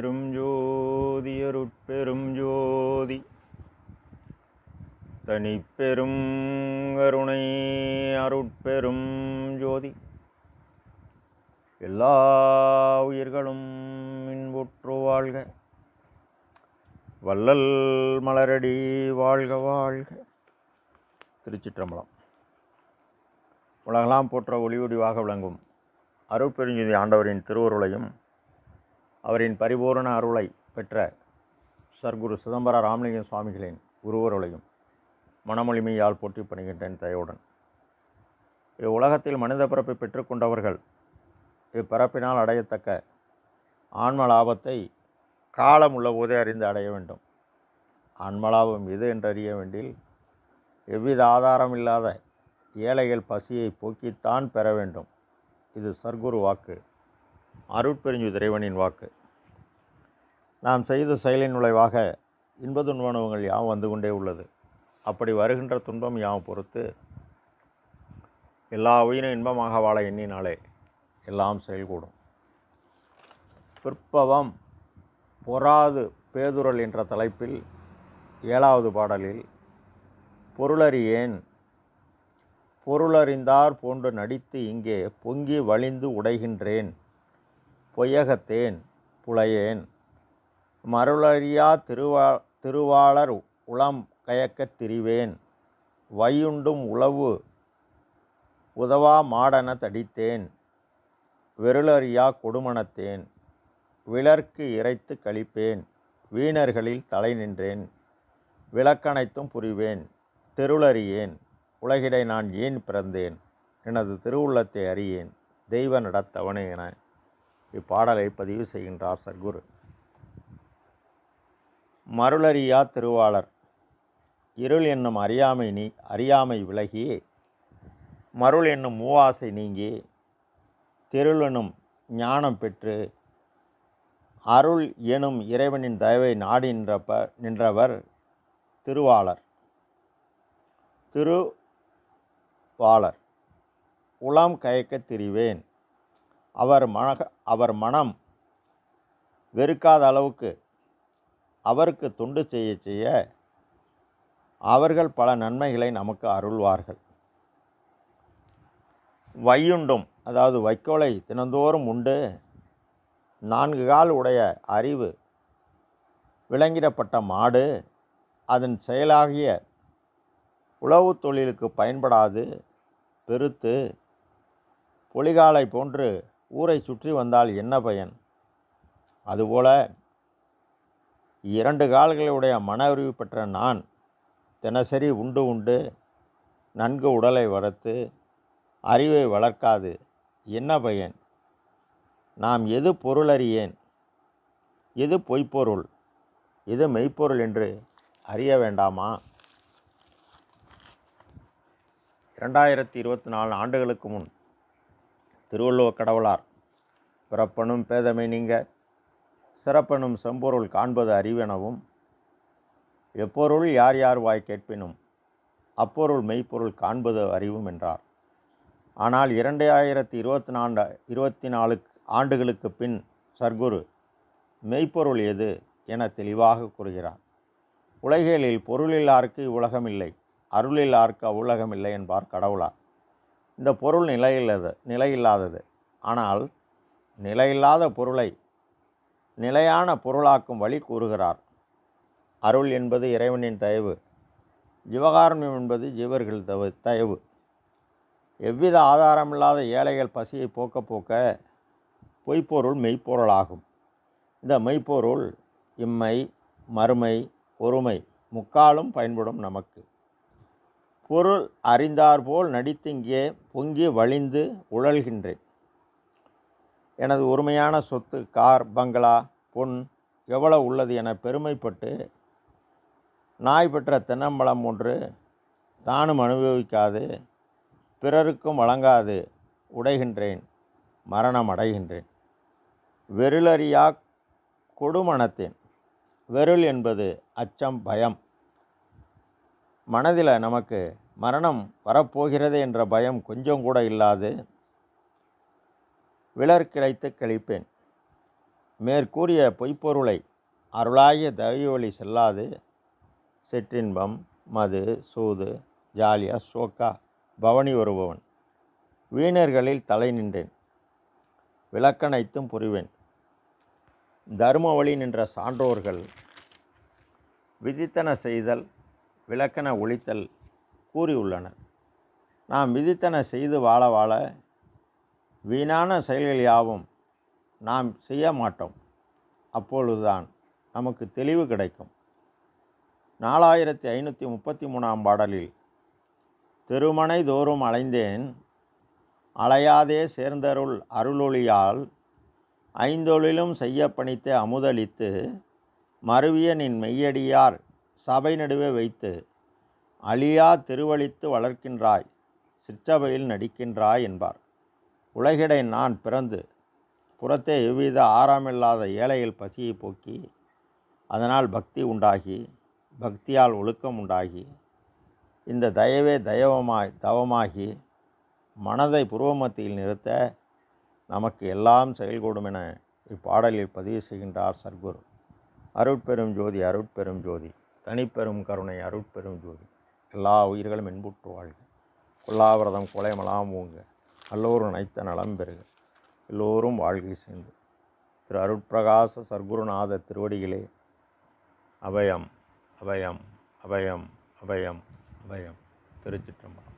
அருட்பெரும் ஜோதி அருட்பெரும் ஜோதி தனிப்பெரும் கருணை அருட்பெரும் ஜோதி எல்லா உயிர்களும் இன்புற்று வாழ்க. வள்ளல் மலரடி வாழ்க வாழ்க. திருச்சிற்றம்பலம். உலகெல்லாம் போற்ற ஒளி ஒளிவாக விளங்கும் அருட்பெருஞ்ஜோதி ஆண்டவரின் திருவருளையும் அவரின் பரிபூரண அருளை பெற்ற சர்க்குரு சிதம்பர ராமலிங்க சுவாமிகளின் குருவருளையும் மனமொழிமையால் போற்றி பணிகின்றேன் தயவுடன். இவ்வுலகத்தில் மனித பிறப்பை பெற்றுக்கொண்டவர்கள் இப்பிறப்பினால் அடையத்தக்க ஆன்ம லாபத்தை காலம் உள்ள போதே அறிந்து அடைய வேண்டும். ஆன்மலாபம் எது என்றறிய வேண்டில் எவ்வித ஆதாரம் இல்லாத ஏழைகள் பசியை போக்கித்தான் பெற வேண்டும். இது சர்க்குரு வாக்கு, அருட்பெருஞ்சோதி இறைவனின் வாக்கு. நாம் செய்த செயலின் நுழைவாக இன்ப துன்பங்கள் யாவும் வந்து கொண்டே உள்ளது. அப்படி வருகின்ற துன்பம் யாவும் பொறுத்து எல்லா உயிரும் இன்பமாக வாழ எண்ணினாலே எல்லாம் செயல்கூடும். பிற்பவம் பொறாது பேதுரல் என்ற தலைப்பில் 7வது பாடலில் பொருளறியேன், பொருளறிந்தார் போன்று நடித்து இங்கே பொங்கி வழிந்து உடைகின்றேன், பொய்யகத்தேன் புலையேன், மருளறியா திருவாளர் உளம் கயக்கத் திரிவேன், வையுண்டும் உளவு உதவா மாடன தடித்தேன், வெருளறியா கொடுமணத்தேன், விளர்க்கு இறைத்து கழிப்பேன், வீணர்களில் தலை நின்றேன், விளக்கனைத்தும் புரிவேன், தெருளறியேன், உலகிடை நான் ஏன் பிறந்தேன், எனது திருவுள்ளத்தை அறியேன், தெய்வ நடத்தவனே என இப்பாடலை பதிவு செய்கின்றார் சர்க்குரு. மருளறியா திருவாளர். இருள் என்னும் அறியாமை விலகி மருள் என்னும் மூவாசை நீங்கி திருள் என்னும் ஞானம் பெற்று அருள் எனும் இறைவனின் தயவை நாடி நின்றவர் திருவாளர். திருவாளர் உளம் கயக்கத் திரிவேன். அவர் மனம் வெறுக்காத அளவுக்கு அவருக்கு தொண்டு செய்ய அவர்கள் பல நன்மைகளை நமக்கு அருள்வார்கள். வையுண்டும், அதாவது வைக்கோலை தினந்தோறும் உண்டு 4 கால் உடைய அறிவு விலங்கிடப்பட்ட மாடு அதன் செயலாகிய உழவு தொழிலுக்கு பயன்படாது பெருத்து பொலிகாலை போன்று ஊரை சுற்றி வந்தால் என்ன பயன்? அதுபோல 2 கால்களுடைய மன அறிவு பெற்ற நான் தினசரி உண்டு நன்கு உடலை வளர்த்து அறிவை வளர்க்காது என்ன பயன்? நாம் எது பொருளறியேன், எது பொய்ப்பொருள், எது மெய்ப்பொருள் என்று அறிய வேண்டாமா? 2024 ஆண்டுகளுக்கு முன் திருவள்ளுவர் கடவுளார் பிறப்பனும் பேதமை நீங்க சிறப்பனும் செம்பொருள் காண்பது அறிவெனவும், எப்பொருள் யார் யார் வாய் கேட்பினும் அப்பொருள் மெய்ப்பொருள் காண்பது அறிவும் என்றார். ஆனால் 2024 ஆண்டுகளுக்கு பின் சர்க்குரு மெய்ப்பொருள் எது என தெளிவாக கூறுகிறார். உலகியலில் பொருளில்லாருக்கு இவ்வுலகம் இல்லை, அருளில்லாருக்கு அவ்வுலகம் இல்லை என்பார் கடவுளார். இந்த பொருள் நிலையில்லாதது. ஆனால் நிலையில்லாத பொருளை நிலையான பொருளாக்கும் வழி கூறுகிறார். அருள் என்பது இறைவனின் தயவு, ஜீவகாருண்யம் என்பது ஜீவர்கள் தயவு. எவ்வித ஆதாரமில்லாத ஏழைகள் பசியை போக்க பொய்ப்பொருள் மெய்ப்பொருளாகும். இந்த மெய்ப்பொருள் இம்மை மறுமை ஒருமை முக்காலும் பயன்படும் நமக்கு. பொருள் அறிந்தாற்போல் நடித்திங்கே பொங்கி வழிந்து உழல்கின்றேன். எனது உரிமையான சொத்து, கார், பங்களா, பொன் எவ்வளவு உள்ளது என பெருமைப்பட்டு நாய் பெற்ற தென்னம்பழம் ஒன்று தானும் அனுபவிக்காது பிறருக்கும் வழங்காது உடைகின்றேன், மரணம் அடைகின்றேன். வெருளறியா கொடுமணத்தேன். வெருள் என்பது அச்சம், பயம். மனதில் நமக்கு மரணம் வரப்போகிறது என்ற பயம் கொஞ்சம் கூட இல்லாது விலர் கிடைத்து கழிப்பேன். மேற்கூறிய பொய்ப்பொருளை அருளாகிய தயவழி செல்லாது சிற்றின்பம், மது, சூது, ஜாலியா, சோக்கா, பவனி வருபவன் வீணர்களில் தலை நின்றேன். விளக்கனைத்தும் புரிவேன். தர்ம வழி நின்ற சான்றோர்கள் விதித்தன செய்தல், விளக்கன ஒழித்தல் கூறியுள்ளனர். நாம் விதித்தன செய்து வாழ வாழ வீணான செயல்கள் யாவும் நாம் செய்ய மாட்டோம். அப்பொழுதுதான் நமக்கு தெளிவு கிடைக்கும். 4533ஆம் பாடலில் திருமனை தோறும் அலைந்தேன் அலையாதே சேர்ந்தருள் அருளொளியால் ஐந்தொழிலும் செய்ய பணித்த அமுதளித்து மருவிய நின் மெய்யடியார் சபை நடுவே வைத்து அழியா திருவழித்து வளர்க்கின்றாய், சிற்றபையில் நடிக்கின்றாய் என்பார். உலகிடை நான் பிறந்து புறத்தே எவ்வித ஆறாமில்லாத ஏழைகள் பசியை போக்கி அதனால் பக்தி உண்டாகி பக்தியால் ஒழுக்கம் உண்டாகி இந்த தயவே தவமாகி மனதை புருவமத்தியில் நிறுத்த நமக்கு எல்லாம் செயல்கூடும் என இப்பாடலில் பதிவு செய்கின்றார் சர்க்குரு. அருட்பெரும் ஜோதி, அருட்பெரும் ஜோதி, தனிப்பெரும் கருணை, அருட்பெரும் ஜோதி. எல்லா உயிர்களும் இன்புற்று வாழ்க. கொல்லாவிரதம் கொலைமலாம் ஊங்க. எல்லோரும் நைத்த நலம் பெறுக. எல்லோரும் வாழ்க்கை சேர்ந்து திரு அருட்பிரகாச சர்க்குருநாத திருவடிகளே அபயம், அபயம், அபயம், அபயம், அபயம். திருச்சிற்றம்பலம்.